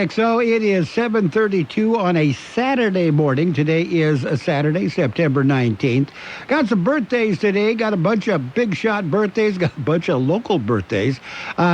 So it is 7:32 on a Saturday morning. Today is a Saturday, September 19th. Got some birthdays today. Got a bunch of big shot birthdays. Got a bunch of local birthdays.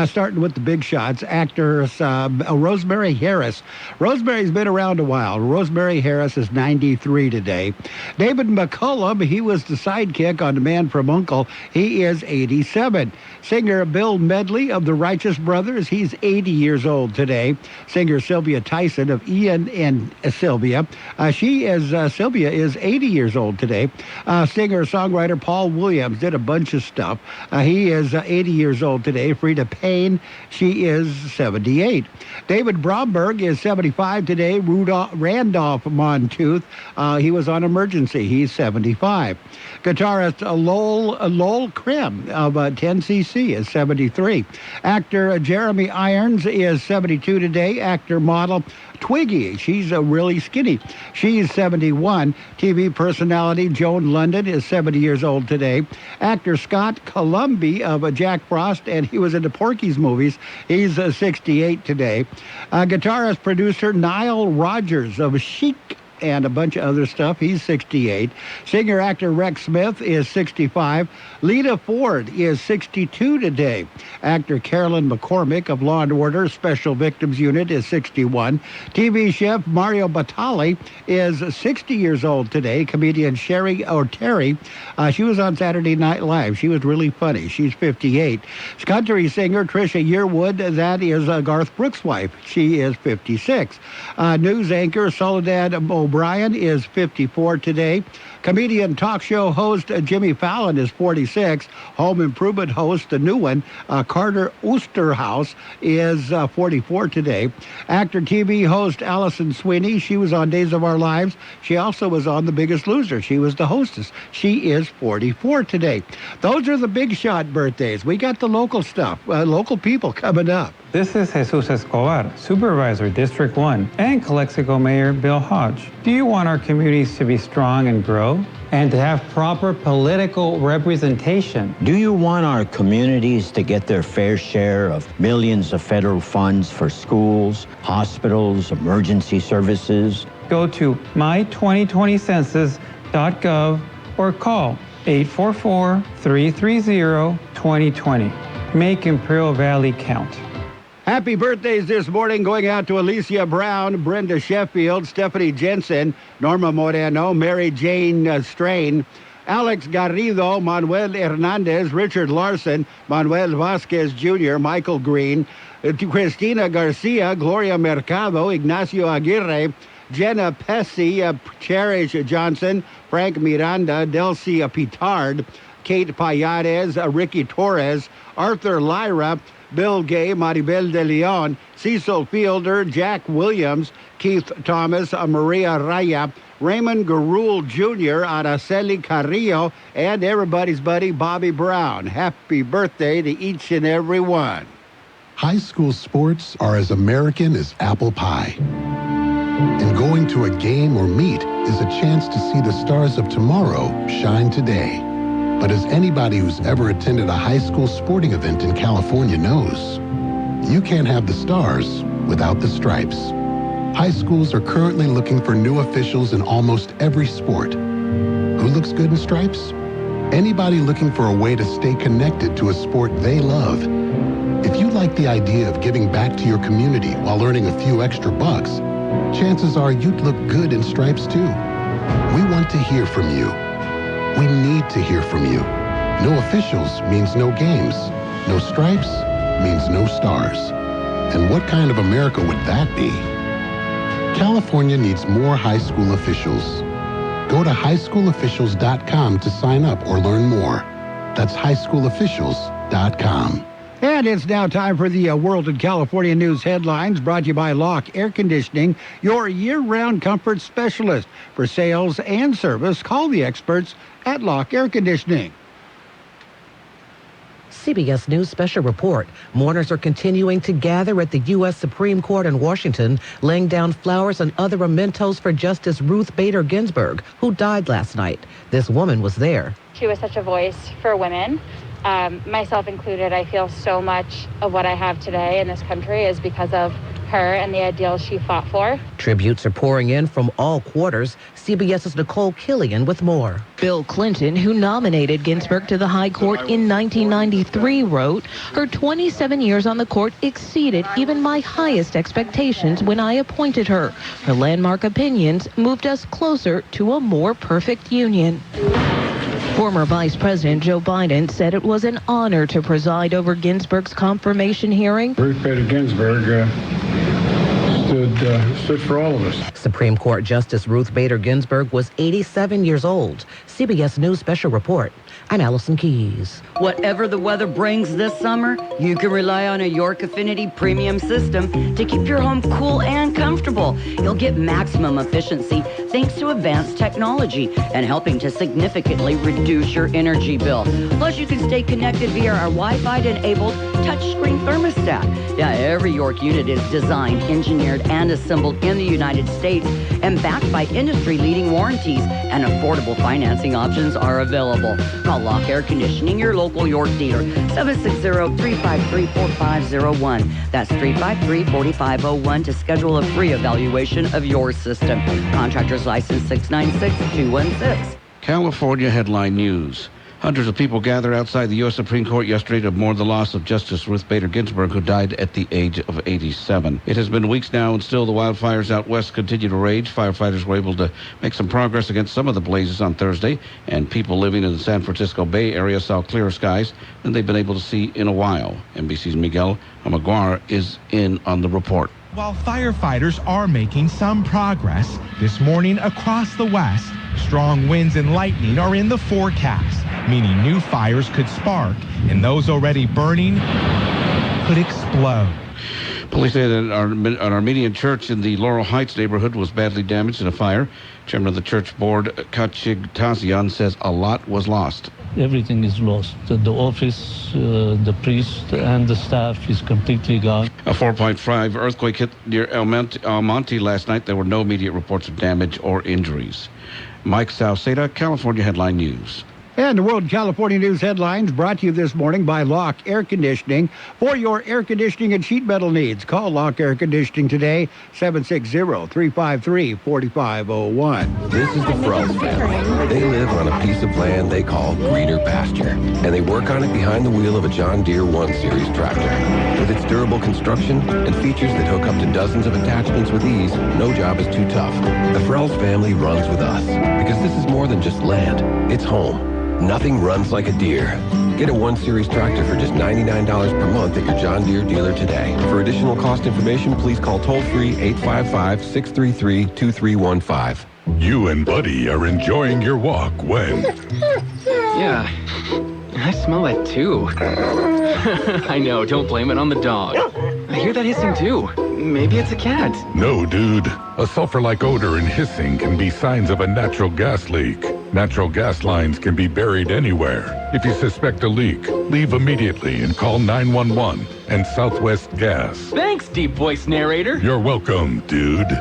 Starting with the big shots. Actress Rosemary Harris. Rosemary's been around a while. Rosemary Harris is 93 today. David McCullum, he was the sidekick on The Man from U.N.C.L.E. He is 87. Singer Bill Medley of the Righteous Brothers, he's 80 years old today. Singer Sylvia Tyson of Ian and Sylvia. Sylvia is 80 years old today. Singer-songwriter Paul Williams did a bunch of stuff. He is 80 years old today. Frida Payne, she is 78. David Bromberg is 75 today. Randolph Montooth, he was on emergency. He's 75. Guitarist Lowell Krim of 10cc is 73. Actor Jeremy Irons is 72 today. Actor model Twiggy, she's really skinny. She's 71. TV personality Joan London is 70 years old today. Actor Scott Columby of Jack Frost, and he was in the Porky's movies. He's 68 today. Guitarist producer Nile Rodgers of Chic and a bunch of other stuff. He's 68. Singer-actor Rex Smith is 65. Lita Ford is 62 today. Actor Carolyn McCormick of Law & Order Special Victims Unit is 61. TV chef Mario Batali is 60 years old today. Comedian Sherry O'Terry, she was on Saturday Night Live. She was really funny. She's 58. Country singer Trisha Yearwood, that is Garth Brooks' wife. She is 56. News anchor Soledad O'Brien is 54 today. Comedian talk show host Jimmy Fallon is 46. Home improvement host, the new one, Carter Oosterhouse, is 44 today. Actor TV host Allison Sweeney, she was on Days of Our Lives. She also was on The Biggest Loser. She was the hostess. She is 44 today. Those are the big shot birthdays. We got the local stuff, local people coming up. This is Jesus Escobar, Supervisor, District 1, and Calexico Mayor Bill Hodge. Do you want our communities to be strong and grow, and to have proper political representation? Do you want our communities to get their fair share of millions of federal funds for schools, hospitals, emergency services? Go to my2020census.gov or call 844-330-2020. Make Imperial Valley count. Happy birthdays this morning going out to Alicia Brown, Brenda Sheffield, Stephanie Jensen, Norma Moreno, Mary Jane Strain, Alex Garrido, Manuel Hernandez, Richard Larson, Manuel Vasquez Jr., Michael Green, Cristina Garcia, Gloria Mercado, Ignacio Aguirre, Jenna Pesci, Cherish Johnson, Frank Miranda, Delcia Pitard, Kate Payares, Ricky Torres, Arthur Lyra, Bill Gay, Maribel de Leon, Cecil Fielder, Jack Williams, Keith Thomas, Maria Raya, Raymond Garul Jr., Araceli Carrillo, and everybody's buddy Bobby Brown. Happy birthday to each and every one. High school sports are as American as apple pie. And going to a game or meet is a chance to see the stars of tomorrow shine today. But as anybody who's ever attended a high school sporting event in California knows, you can't have the stars without the stripes. High schools are currently looking for new officials in almost every sport. Who looks good in stripes? Anybody looking for a way to stay connected to a sport they love. If you like the idea of giving back to your community while earning a few extra bucks, chances are you'd look good in stripes too. We want to hear from you. We need to hear from you. No officials means no games. No stripes means no stars. And what kind of America would that be? California needs more high school officials. Go to highschoolofficials.com to sign up or learn more. That's highschoolofficials.com. And it's now time for the World in California News headlines, brought to you by Locke Air Conditioning, your year-round comfort specialist. For sales and service, call the experts at Locke Air Conditioning. CBS News special report. Mourners are continuing to gather at the U.S. Supreme Court in Washington, laying down flowers and other mementos for Justice Ruth Bader Ginsburg, who died last night. This woman was there. She was such a voice for women. myself included, I feel so much of what I have today in this country is because of her and the ideals she fought for. Tributes are pouring in from all quarters. CBS's Nicole Killian with more. Bill Clinton, who nominated Ginsburg to the High Court in 1993, wrote, "Her 27 years on the court exceeded even my highest expectations when I appointed her. Her landmark opinions moved us closer to a more perfect union." Former Vice President Joe Biden said it was an honor to preside over Ginsburg's confirmation hearing. Ruth Bader Ginsburg stood for all of us. Supreme Court Justice Ruth Bader Ginsburg was 87 years old. CBS News Special Report. I'm Allison Keyes. Whatever the weather brings this summer, you can rely on a York Affinity premium system to keep your home cool and comfortable. You'll get maximum efficiency thanks to advanced technology and helping to significantly reduce your energy bill. Plus, you can stay connected via our Wi-Fi-enabled touchscreen thermostat. Yeah, every York unit is designed, engineered, and assembled in the United States and backed by industry-leading warranties, and affordable financing options are available. Call Lock Air Conditioning, your local York dealer, 760-353-4501. That's 353-4501 to schedule a free evaluation of your system. Contractor's license 696-216. California headline news. Hundreds of people gathered outside the U.S. Supreme Court yesterday to mourn the loss of Justice Ruth Bader Ginsburg, who died at the age of 87. It has been weeks now, and still the wildfires out west continue to rage. Firefighters were able to make some progress against some of the blazes on Thursday, and people living in the San Francisco Bay Area saw clearer skies than they've been able to see in a while. NBC's Miguel Amaguar is in on the report. While firefighters are making some progress, this morning across the west, strong winds and lightning are in the forecast, meaning new fires could spark, and those already burning could explode. Police say that an Armenian church in the Laurel Heights neighborhood was badly damaged in a fire. Chairman of the church board, Kachig Tazian, says a lot was lost. Everything is lost. The office, the priest, and the staff is completely gone. A 4.5 earthquake hit near El Monte last night. There were no immediate reports of damage or injuries. Mike Sauceda, California Headline News. And the World California News headlines brought to you this morning by Lock Air Conditioning. For your air conditioning and sheet metal needs, call Lock Air Conditioning today, 760-353-4501. This is the Frells family. They live on a piece of land they call greener pasture, and they work on it behind the wheel of a John Deere 1 Series tractor. With its durable construction and features that hook up to dozens of attachments with ease, no job is too tough. The Frells family runs with us, because this is more than just land. It's home. Nothing runs like a Deere. Get a 1 Series tractor for just $99 per month at your John Deere dealer today. For additional cost information, please call toll-free 855-633-2315. You and Buddy are enjoying your walk when... Yeah, I smell that too. I know, don't blame it on the dog. I hear that hissing too. Maybe it's a cat. No, dude. A sulfur-like odor and hissing can be signs of a natural gas leak. Natural gas lines can be buried anywhere. If you suspect a leak, leave immediately and call 911 and Southwest Gas. Thanks, deep voice narrator. You're welcome, dude.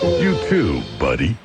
You too, buddy.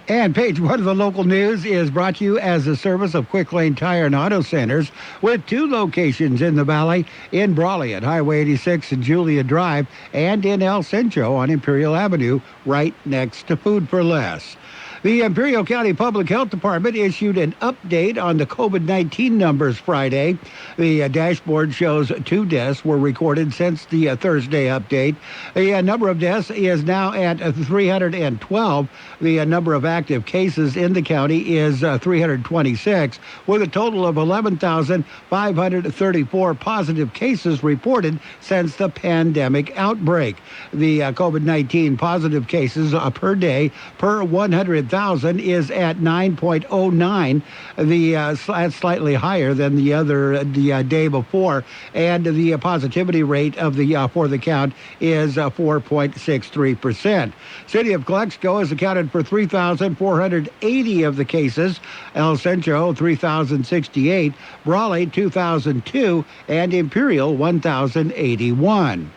And page one of the local news is brought to you as a service of Quick Lane Tire and Auto Centers, with 2 locations in the valley, in Brawley at Highway 86 and Julia Drive, and in El Centro on Imperial Avenue, right next to Food for Less. The Imperial County Public Health Department issued an update on the COVID-19 numbers Friday. The dashboard shows 2 deaths were recorded since the Thursday update. The number of deaths is now at 312. The number of active cases in the county is 326, with a total of 11,534 positive cases reported since the pandemic outbreak. The COVID-19 positive cases per day per 100,000 is at 9.09. That's slightly higher than the day before, and the positivity rate of for the count is 4.63%. City of Calexico has accounted for 3,480 of the cases. El Centro 3,068, Brawley 2,002, and Imperial 1,081.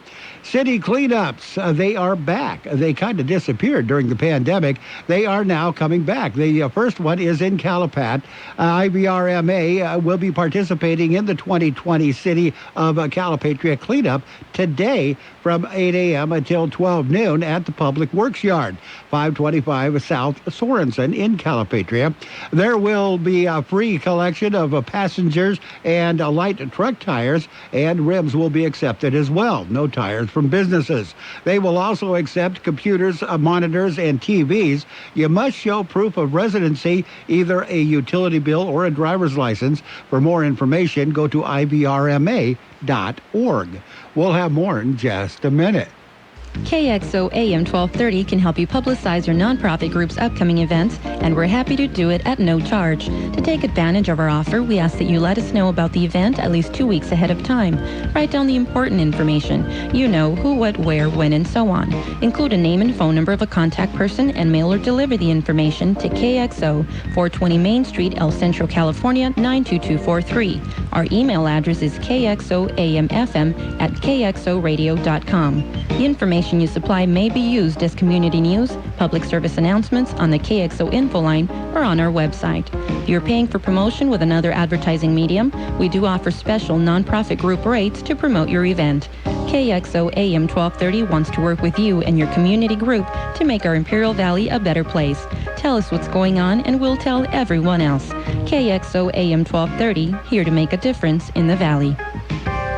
City cleanups, they are back. They kind of disappeared during the pandemic. They are now coming back. The first one is in Calapat. IVRMA will be participating in the 2020 City of Calipatria cleanup today from 8 a.m. until 12 noon at the Public Works Yard, 525 South Sorensen in Calipatria. There will be a free collection of passengers and light truck tires, and rims will be accepted as well. No tires from businesses. They will also accept computers, monitors, and TVs. You must show proof of residency, either a utility bill or a driver's license. For more information, go to ivrma.org. We'll have more in just a minute. KXO AM 1230 can help you publicize your nonprofit group's upcoming events, and we're happy to do it at no charge. To take advantage of our offer, we ask that you let us know about the event at least 2 weeks ahead of time. Write down the important information. You know, who, what, where, when, and so on. Include a name and phone number of a contact person and mail or deliver the information to KXO, 420 Main Street, El Centro, California, 92243. Our email address is kxoamfm@kxoradio.com. The information you supply may be used as community news, public service announcements on the KXO info line, or on our website. If you're paying for promotion with another advertising medium, we do offer special nonprofit group rates to promote your event. KXO AM 1230 wants to work with you and your community group to make our Imperial Valley a better place. Tell us what's going on and we'll tell everyone else. KXO AM 1230, here to make a difference in the Valley.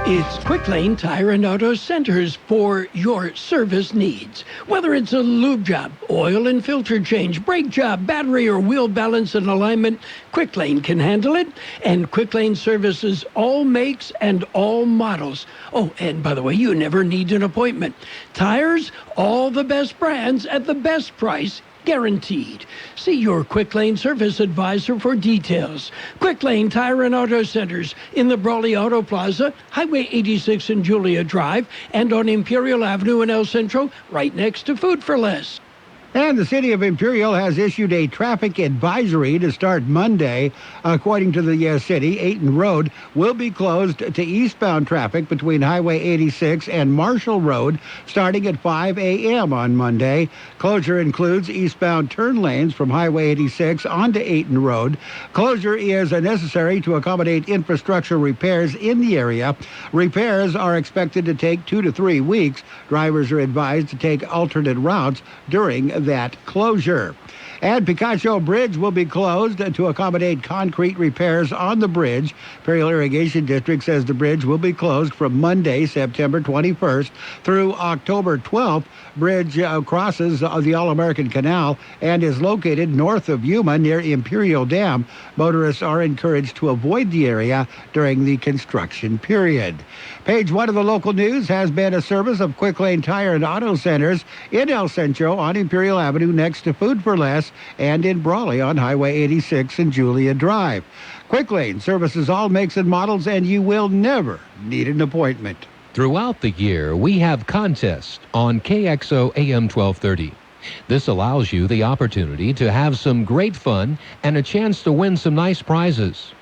It's Quick Lane Tire and Auto Centers for your service needs. Whether it's a lube job, oil and filter change, brake job, battery or wheel balance and alignment, Quick Lane can handle it. And Quick Lane services all makes and all models. Oh, and by the way, you never need an appointment. Tires, all the best brands at the best price, guaranteed. See your Quick Lane service advisor for details. Quick Lane Tire and Auto Centers in the Brawley Auto Plaza, Highway 86 and Julia Drive, and on Imperial Avenue in El Centro, right next to Food for Less. And the city of Imperial has issued a traffic advisory to start Monday. According to the city, Ayton Road will be closed to eastbound traffic between Highway 86 and Marshall Road starting at 5 a.m. on Monday. Closure includes eastbound turn lanes from Highway 86 onto Ayton Road. Closure is necessary to accommodate infrastructure repairs in the area. Repairs are expected to take 2 to 3 weeks. Drivers are advised to take alternate routes during that closure. And Kxo Bridge will be closed to accommodate concrete repairs on the bridge. Imperial Irrigation District says the bridge will be closed from Monday, September 21st through October 12th. Bridge crosses the All-American Canal and is located north of Yuma near Imperial Dam. Motorists are encouraged to avoid the area during the construction period. Page 1 of the local news has been a service of Quick Lane Tire and Auto Centers in El Centro on Imperial Avenue next to Food for Less, and in Brawley on Highway 86 and Julia Drive. Quick Lane services all makes and models, and you will never need an appointment. Throughout the year, we have contests on KXO AM 1230. This allows you the opportunity to have some great fun and a chance to win some nice prizes.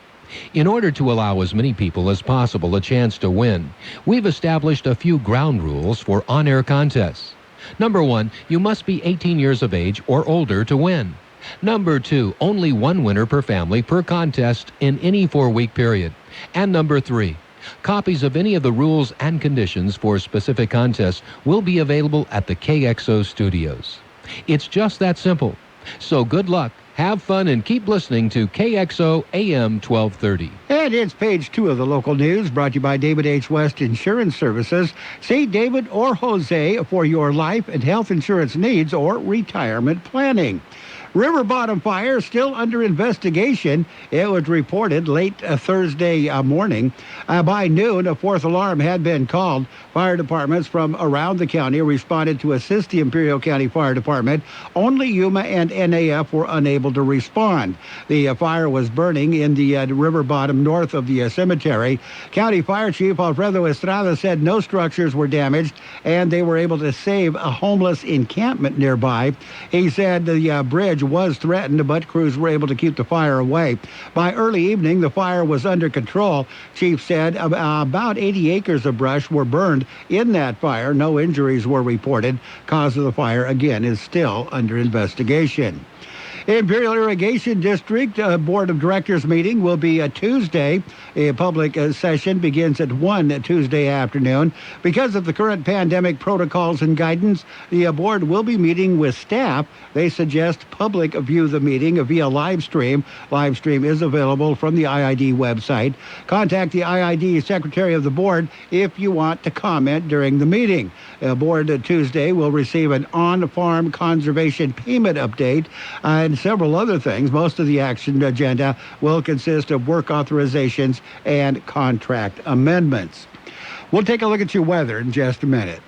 In order to allow as many people as possible a chance to win, we've established a few ground rules for on-air contests. Number 1, you must be 18 years of age or older to win. Number 2, only one winner per family per contest in any 4-week period. And number 3, copies of any of the rules and conditions for specific contests will be available at the KXO studios. It's just that simple. So good luck, have fun, and keep listening to KXO AM 1230. And it's page 2 of the local news, brought to you by David H. West Insurance Services. See David or Jose for your life and health insurance needs or retirement planning. River bottom fire still under investigation. It was reported late Thursday morning. By noon, a fourth alarm had been called. Fire departments from around the county responded to assist the Imperial County Fire Department. Only Yuma and NAF were unable to respond. The fire was burning in the river bottom north of the cemetery. County Fire Chief Alfredo Estrada said no structures were damaged and they were able to save a homeless encampment nearby. He said the bridge was threatened, but crews were able to keep the fire away. By early evening, the fire was under control. Chief said about 80 acres of brush were burned in that fire. No injuries were reported. Cause of the fire, again, is still under investigation. Imperial Irrigation District Board of Directors meeting will be a Tuesday. A public session begins at 1 Tuesday afternoon. Because of the current pandemic protocols and guidance, the board will be meeting with staff. They suggest public view the meeting via live stream. Live stream is available from the IID website. Contact the IID Secretary of the Board if you want to comment during the meeting. Board Tuesday will receive an on-farm conservation payment update and several other things. Most of the action agenda will consist of work authorizations and contract amendments. We'll take a look at your weather in just a minute.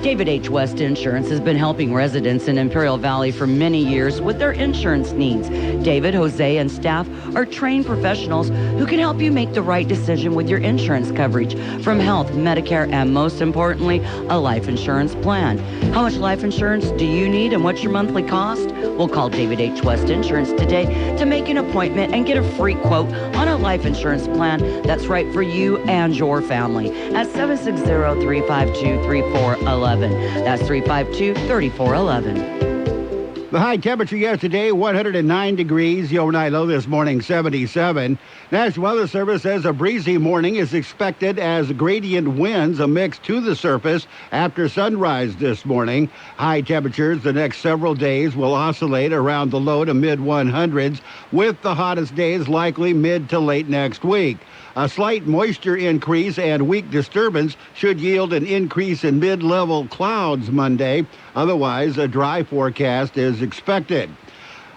David H. West Insurance has been helping residents in Imperial Valley for many years with their insurance needs. David, Jose, and staff are trained professionals who can help you make the right decision with your insurance coverage, from health, Medicare, and most importantly, a life insurance plan. How much life insurance do you need and what's your monthly cost? We'll call David H. West Insurance today to make an appointment and get a free quote on a life insurance plan that's right for you and your family at 760-352-3411. That's 352-3411. The high temperature yesterday, 109 degrees. The overnight low this morning, 77. National Weather Service says a breezy morning is expected as gradient winds a mix to the surface after sunrise this morning. High temperatures the next several days will oscillate around the low to mid-100s, with the hottest days likely mid to late next week. A slight moisture increase and weak disturbance should yield an increase in mid-level clouds Monday. Otherwise, a dry forecast is expected.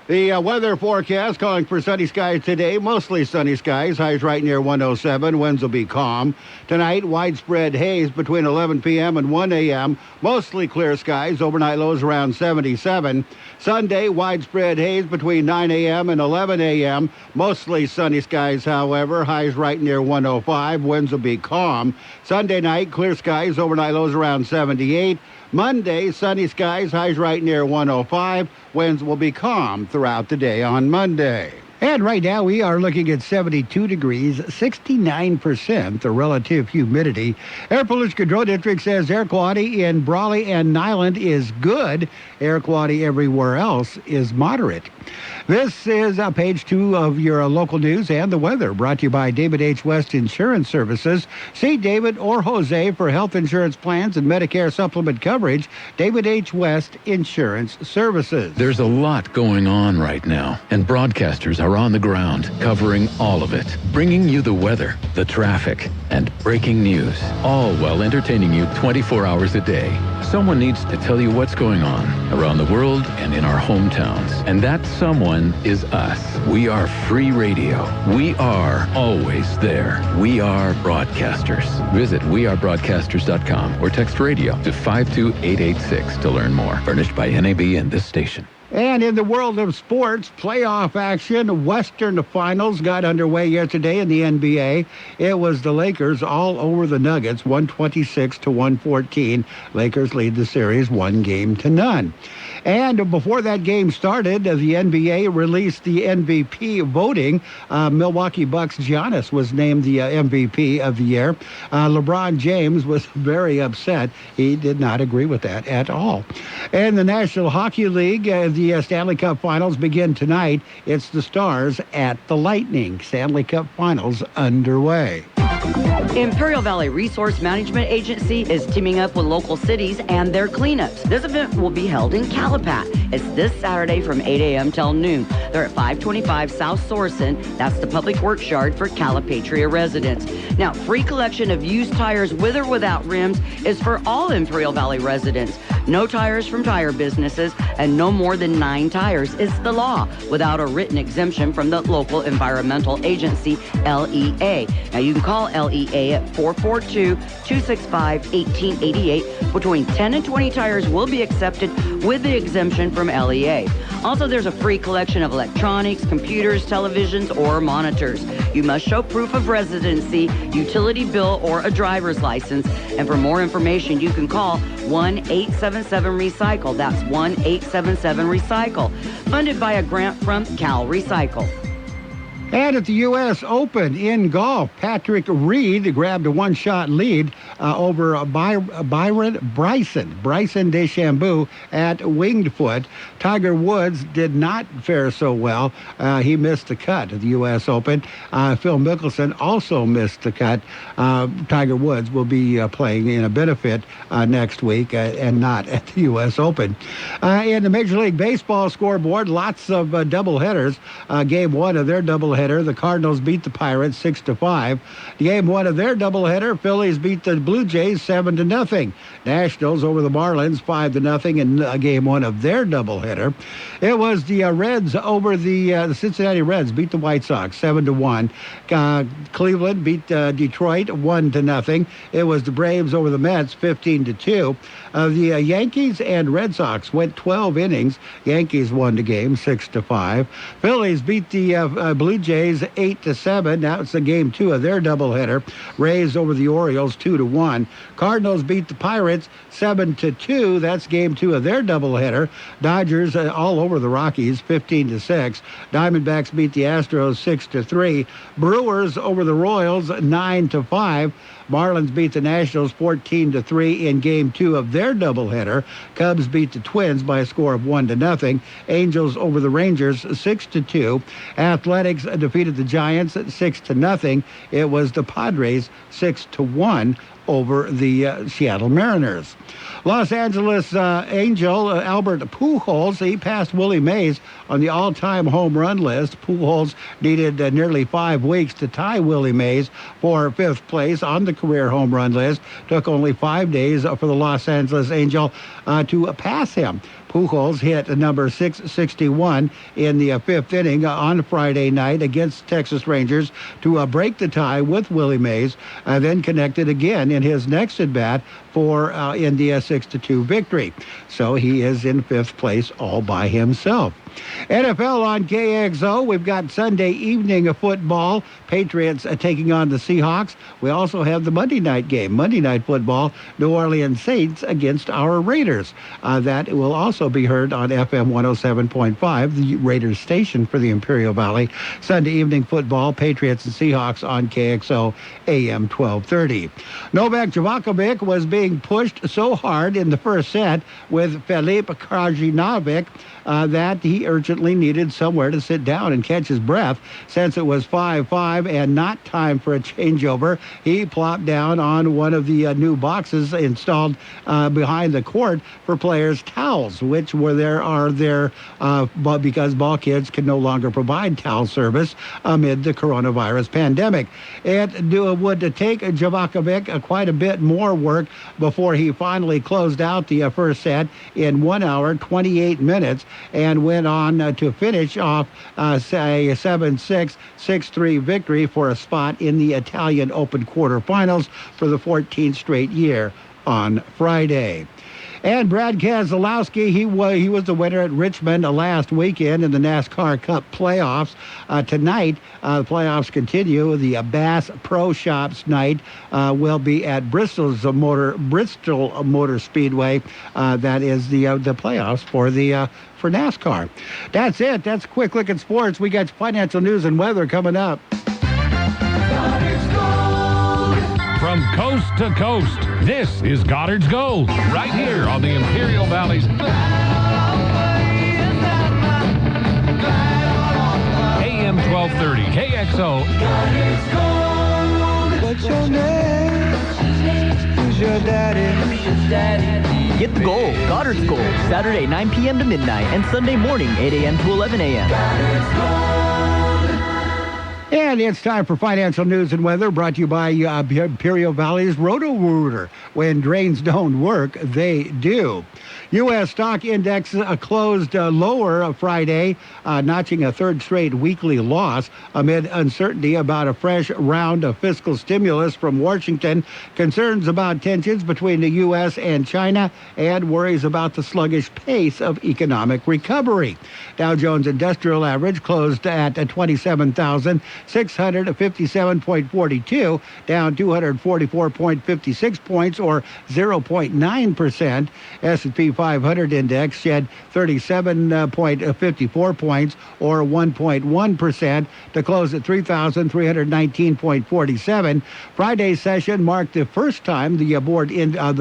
The weather forecast calling for sunny skies today, mostly sunny skies, highs right near 107, winds will be calm. Tonight, widespread haze between 11 p.m. and 1 a.m., mostly clear skies, overnight lows around 77. Sunday, widespread haze between 9 a.m. and 11 a.m., mostly sunny skies, however, highs right near 105, winds will be calm. Sunday night, clear skies, overnight lows around 78. Monday, sunny skies, highs right near 105. Winds will be calm throughout the day on Monday. And right now we are looking at 72 degrees, 69% the relative humidity. Air Pollution Control District says air quality in Brawley and Nyland is good. Air quality everywhere else is moderate. This is page 2 of your local news and the weather, brought to you by David H. West Insurance Services. See David or Jose for health insurance plans and Medicare supplement coverage. David H. West Insurance Services. There's a lot going on right now, and broadcasters are on the ground covering all of it, bringing you the weather, the traffic, and breaking news, all while entertaining you 24 hours a day. Someone needs to tell you what's going on around the world and in our hometowns, and that someone is us. We are free radio. We are always there. We are broadcasters. Visit wearebroadcasters.com or text radio to 52886 to learn more. Furnished by NAB and this station. And in the world of sports, playoff action, Western Finals got underway yesterday in the NBA. It was the Lakers all over the Nuggets, 126-114. Lakers lead the series 1-0. And before that game started, the NBA released the MVP voting. Milwaukee Bucks Giannis was named the MVP of the year. LeBron James was very upset. He did not agree with that at all. And the National Hockey League, the Stanley Cup Finals begin tonight. It's the Stars at the Lightning. Stanley Cup Finals underway. Imperial Valley Resource Management Agency is teaming up with local cities and their cleanups. This event will be held in Calapat. It's this Saturday from 8 a.m. till noon. They're at 525 South Sorensen. That's the public works yard for Calipatria residents. Now, free collection of used tires with or without rims is for all Imperial Valley residents. No tires from tire businesses and no more than 9 tires is the law without a written exemption from the local environmental agency, LEA. Now, you can call Call LEA at 442-265-1888. Between 10 and 20 tires will be accepted with the exemption from LEA. Also, there's a free collection of electronics, computers, televisions, or monitors. You must show proof of residency, utility bill, or a driver's license. And for more information, you can call 1-877-RECYCLE. That's 1-877-RECYCLE. Funded by a grant from Cal Recycle. And at the U.S. Open in golf, Patrick Reed grabbed a one-shot lead over Bryson DeChambeau at Winged Foot. Tiger Woods did not fare so well. He missed the cut at the U.S. Open. Phil Mickelson also missed the cut. Tiger Woods will be playing in a benefit next week and not at the U.S. Open. In the Major League Baseball scoreboard, lots of doubleheaders. Game one of their doubleheader, the Cardinals beat the Pirates 6-5. Game one of their doubleheader, Phillies beat the Blue Jays 7-0. Nationals over the Marlins 5-0 in game one of their doubleheader. It was the Reds over the Cincinnati Reds beat the White Sox 7-1. Cleveland beat Detroit 1-0. It was the Braves over the Mets 15-2. The Yankees and Red Sox went 12 innings. Yankees won the game 6-5. Phillies beat the Blue Jays 8-7. Now it's the game two of their doubleheader. Rays over the Orioles 2-1. Cardinals beat the Pirates 7-2. That's game two of their doubleheader. Dodgers all over the Rockies 15-6. Diamondbacks beat the Astros 6-3. Brewers over the Royals 9-5. Marlins beat the Nationals 14-3 in game two of their doubleheader. Cubs beat the Twins by a score of 1-0. Angels over the Rangers 6-2. Athletics defeated the Giants 6-0. It was the Padres 6-1 over the Seattle Mariners. Los Angeles Angel Albert Pujols, he passed Willie Mays on the all-time home run list. Pujols needed nearly 5 weeks to tie Willie Mays for 5th place on the career home run list. Took only 5 days for the Los Angeles Angel to pass him. Pujols hit number 661 in the 5th inning on Friday night against Texas Rangers to break the tie with Willie Mays, then connected again in his next at-bat for in the 6-2 victory. So he is in 5th place all by himself. NFL on KXO. We've got Sunday evening football. Patriots taking on the Seahawks. We also have the Monday night game. Monday night football. New Orleans Saints against our Raiders. That will also be heard on FM 107.5, the Raiders station for the Imperial Valley. Sunday evening football. Patriots and Seahawks on KXO AM 1230. Novak Djokovic was being pushed so hard in the first set with Filip Krajinovic that he urgently needed somewhere to sit down and catch his breath. Since it was 5-5 and not time for a changeover, he plopped down on one of the new boxes installed behind the court for players' towels, which were because ball kids can no longer provide towel service amid the coronavirus pandemic. It would take Djokovic quite a bit more work before he finally closed out the first set in 1 hour, 28 minutes, and went on to finish off a 7-6, 6-3 victory for a spot in the Italian Open quarterfinals for the 14th straight year on Friday. And Brad Keselowski, he was the winner at Richmond last weekend in the NASCAR Cup playoffs. Tonight, the playoffs continue. The Bass Pro Shops night will be at Bristol Motor Speedway. That is the playoffs for NASCAR. That's it. That's a quick look at sports. We got financial news and weather coming up. From coast to coast, this is Goddard's Gold, right here on the Imperial Valley's AM 1230 KXO. Goddard's Gold. What's your name? Who's your daddy? Get the gold, Goddard's Gold, Saturday 9 p.m. to midnight and Sunday morning 8 a.m. to 11 a.m. And it's time for financial news and weather, brought to you by Imperial Valley's Roto-Rooter. When drains don't work, they do. U.S. stock index closed lower Friday, notching a third straight weekly loss amid uncertainty about a fresh round of fiscal stimulus from Washington, concerns about tensions between the U.S. and China, and worries about the sluggish pace of economic recovery. Dow Jones Industrial Average closed at 27,657.42, down 244.56 points, or 0.9%. S&P 500 index shed 37.54 points, or 1.1%, to close at 3,319.47. Friday's session marked the first time the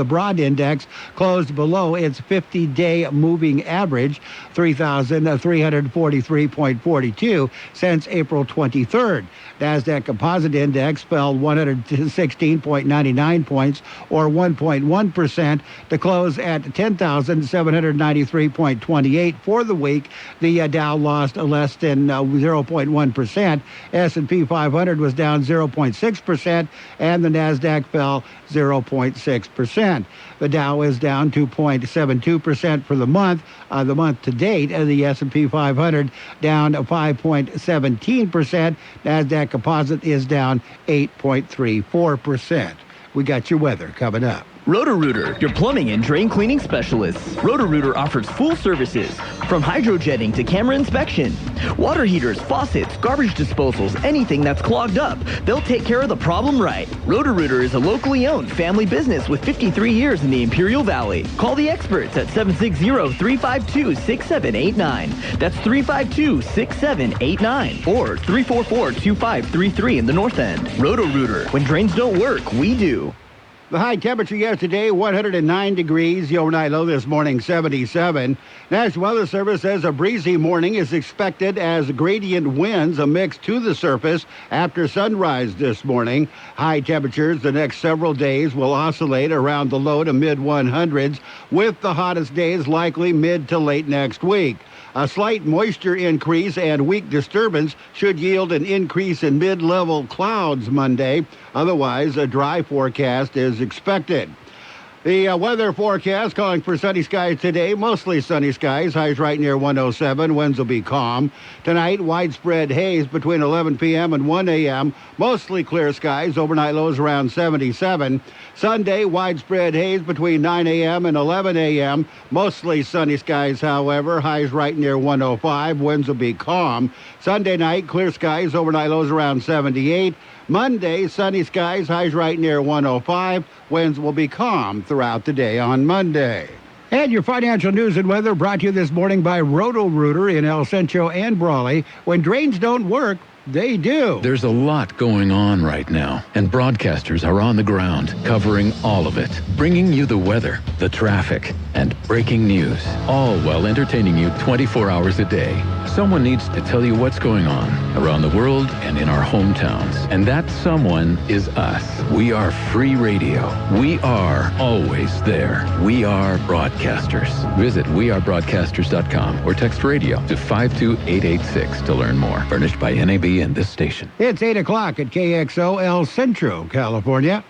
broad index closed below its 50-day moving average, 3,343.42, since April 23rd. NASDAQ Composite Index fell 116.99 points, or 1.1%, to close at 10,793.28 for the week. The Dow lost less than 0.1%. S&P 500 was down 0.6%, and the NASDAQ fell 0.6%. The Dow is down 2.72% for the month. The month to date, the S&P 500 down 5.17%. NASDAQ Composite is down 8.34%. We got your weather coming up. Roto-Rooter, your plumbing and drain cleaning specialists. Roto-Rooter offers full services, from hydrojetting to camera inspection. Water heaters, faucets, garbage disposals, anything that's clogged up. They'll take care of the problem right. Roto-Rooter is a locally owned family business with 53 years in the Imperial Valley. Call the experts at 760-352-6789. That's 352-6789. Or 344-2533 in the North End. Roto-Rooter. When drains don't work, we do. The high temperature yesterday, 109 degrees. The overnight low this morning, 77. National Weather Service says a breezy morning is expected as gradient winds mix to the surface after sunrise this morning. High temperatures the next several days will oscillate around the low to mid-100s, with the hottest days likely mid to late next week. A slight moisture increase and weak disturbance should yield an increase in mid-level clouds Monday. Otherwise, a dry forecast is expected. The weather forecast calling for sunny skies today, mostly sunny skies, highs right near 107, winds will be calm. Tonight, widespread haze between 11 p.m. and 1 a.m., mostly clear skies, overnight lows around 77. Sunday, widespread haze between 9 a.m. and 11 a.m., mostly sunny skies, however, highs right near 105, winds will be calm. Sunday night, clear skies, overnight lows around 78. Monday, sunny skies, highs right near 105. Winds will be calm throughout the day on Monday. And your financial news and weather brought to you this morning by Roto-Rooter in El Centro and Brawley. When drains don't work, they do. There's a lot going on right now, and broadcasters are on the ground covering all of it, bringing you the weather, the traffic, and breaking news, all while entertaining you 24 hours a day. Someone needs to tell you what's going on around the world and in our hometowns, and that someone is us. We are free radio. We are always there. We are broadcasters. Visit wearebroadcasters.com or text radio to 52886 to learn more. Furnished by NAB and this station. It's 8 o'clock at KXO El Centro, California.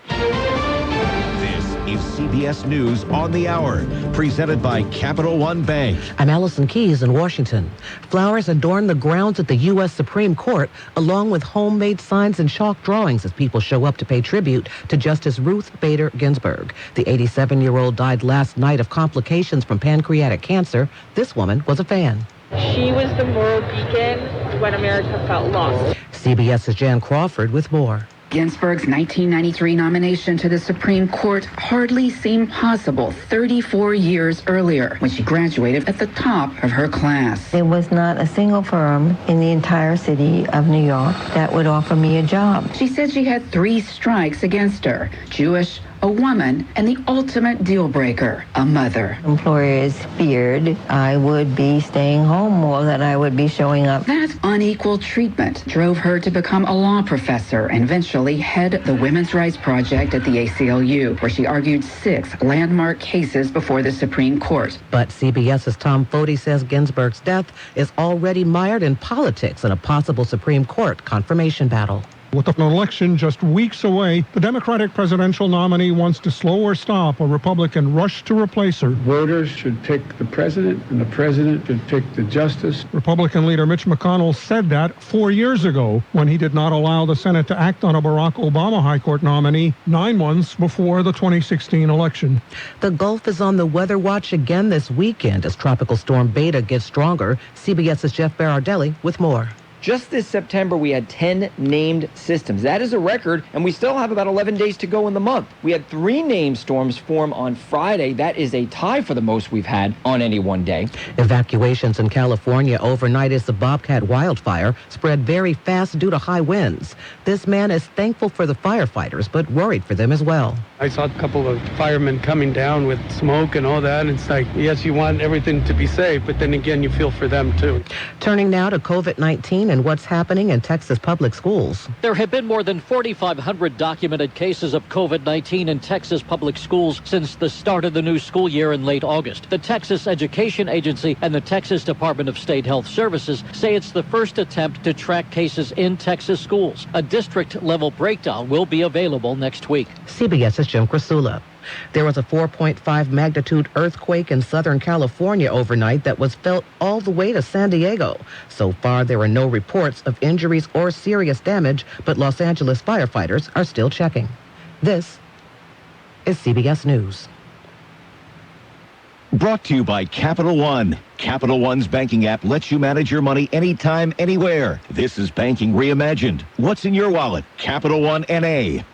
This is CBS News on the Hour, presented by Capital One Bank. I'm Allison Keyes in Washington. Flowers adorn the grounds at the U.S. Supreme Court, along with homemade signs and chalk drawings as people show up to pay tribute to Justice Ruth Bader Ginsburg. The 87-year-old died last night of complications from pancreatic cancer. This woman was a fan. She was the moral beacon when America felt lost. CBS's Jan Crawford with more. Ginsburg's 1993 nomination to the Supreme Court hardly seemed possible 34 years earlier when she graduated at the top of her class. There was not a single firm in the entire city of New York that would offer me a job. She said she had 3 strikes against her: Jewish, a woman, and the ultimate deal breaker, a mother. Employers feared I would be staying home more than I would be showing up. That unequal treatment drove her to become a law professor and eventually head the Women's Rights Project at the ACLU, where she argued 6 landmark cases before the Supreme Court. But CBS's Tom Foti says Ginsburg's death is already mired in politics in a possible Supreme Court confirmation battle. With an election just weeks away, the Democratic presidential nominee wants to slow or stop a Republican rush to replace her. Voters should pick the president, and the president should pick the justice. Republican leader Mitch McConnell said that 4 years ago when he did not allow the Senate to act on a Barack Obama High Court nominee 9 months before the 2016 election. The Gulf is on the weather watch again this weekend as Tropical Storm Beta gets stronger. CBS's Jeff Berardelli with more. Just this September, we had 10 named systems. That is a record, and we still have about 11 days to go in the month. We had 3 named storms form on Friday. That is a tie for the most we've had on any one day. Evacuations in California overnight as the Bobcat wildfire spread very fast due to high winds. This man is thankful for the firefighters, but worried for them as well. I saw a couple of firemen coming down with smoke and all that, and it's like, yes, you want everything to be safe, but then again, you feel for them too. Turning now to COVID-19 and what's happening in Texas public schools. There have been more than 4,500 documented cases of COVID-19 in Texas public schools since the start of the new school year in late August. The Texas Education Agency and the Texas Department of State Health Services say it's the first attempt to track cases in Texas schools. A district-level breakdown will be available next week. CBS's Jim Krasula. There was a 4.5 magnitude earthquake in Southern California overnight that was felt all the way to San Diego. So far, there are no reports of injuries or serious damage, but Los Angeles firefighters are still checking. This is CBS News. Brought to you by Capital One. Capital One's banking app lets you manage your money anytime, anywhere. This is banking reimagined. What's in your wallet? Capital One N.A.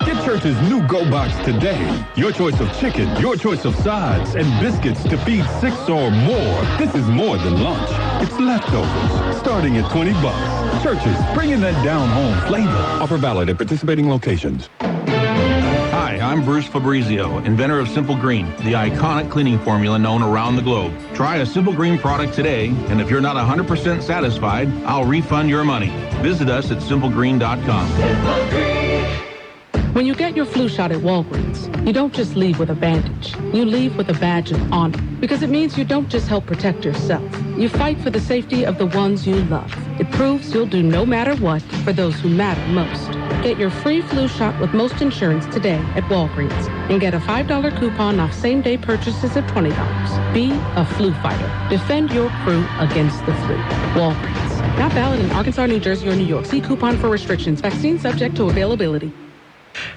Get Church's new Go Box today. Your choice of chicken, your choice of sides, and biscuits to feed 6 or more. This is more than lunch. It's leftovers, starting at $20. Church's, bringing that down-home flavor. Offer valid at participating locations. Hi, I'm Bruce Fabrizio, inventor of Simple Green, the iconic cleaning formula known around the globe. Try a Simple Green product today, and if you're not 100% satisfied, I'll refund your money. Visit us at simplegreen.com. Simple Green. When you get your flu shot at Walgreens, you don't just leave with a bandage. You leave with a badge of honor, because it means you don't just help protect yourself. You fight for the safety of the ones you love. It proves you'll do no matter what for those who matter most. Get your free flu shot with most insurance today at Walgreens and get a $5 coupon off same-day purchases of $20. Be a flu fighter. Defend your crew against the flu. Walgreens. Not valid in Arkansas, New Jersey, or New York. See coupon for restrictions. Vaccine subject to availability.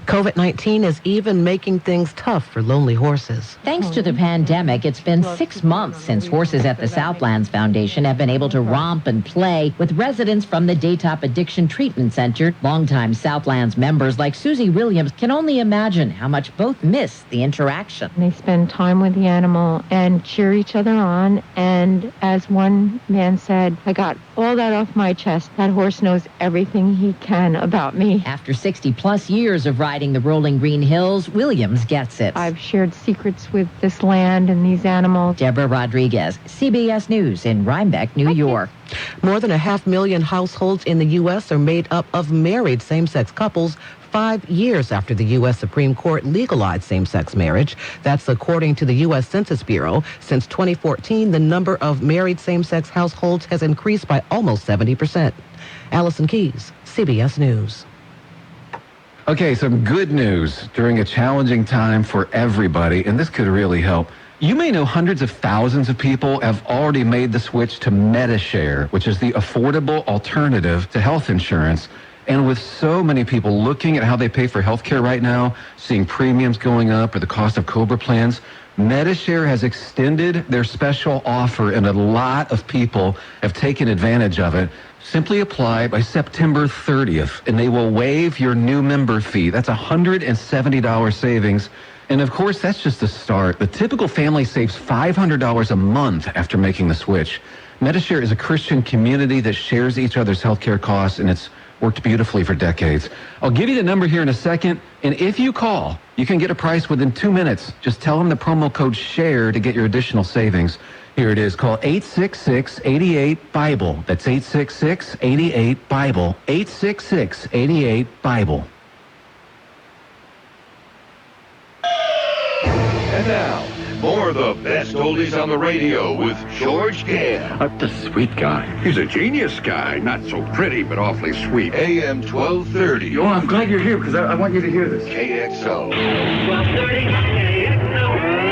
COVID-19 is even making things tough for lonely horses. Thanks to the pandemic, it's been 6 months since horses at the Southlands Foundation have been able to romp and play with residents from the Daytop Addiction Treatment Center. Longtime Southlands members like Susie Williams can only imagine how much both miss the interaction. They spend time with the animal and cheer each other on. And as one man said, I got all that off my chest. That horse knows everything he can about me. After 60 plus years of riding the rolling green hills, Williams gets it. I've shared secrets with this land and these animals. Deborah Rodriguez, CBS News in Rhinebeck, New York. More than 500,000 households in the U.S. are made up of married same-sex couples 5 years after the U.S. Supreme Court legalized same-sex marriage. That's according to the U.S. Census Bureau. Since 2014, the number of married same-sex households has increased by almost 70%. Allison Keyes, CBS News. Okay, some good news during a challenging time for everybody, and this could really help. You may know hundreds of thousands of people have already made the switch to Medi-Share, which is the affordable alternative to health insurance. And with so many people looking at how they pay for health care right now, seeing premiums going up or the cost of COBRA plans, Medi-Share has extended their special offer, and a lot of people have taken advantage of it. Simply apply by September 30th, and they will waive your new member fee. That's $170 savings. And of course, that's just the start. The typical family saves $500 a month after making the switch. Medi-Share is a Christian community that shares each other's healthcare costs, and it's Worked beautifully for decades. I'll give you the number here in a second, and if you call, you can get a price within 2 minutes. Just tell them the promo code SHARE to get your additional savings. Here it is. Call 866-88-BIBLE. That's 866-88-BIBLE. 866-88-BIBLE. And now, more of the best oldies on the radio with George Gale. The sweet guy. He's a genius guy. Not so pretty, but awfully sweet. AM 1230. Oh, I'm glad you're here because I want you to hear this. KXO. 1230 KXO.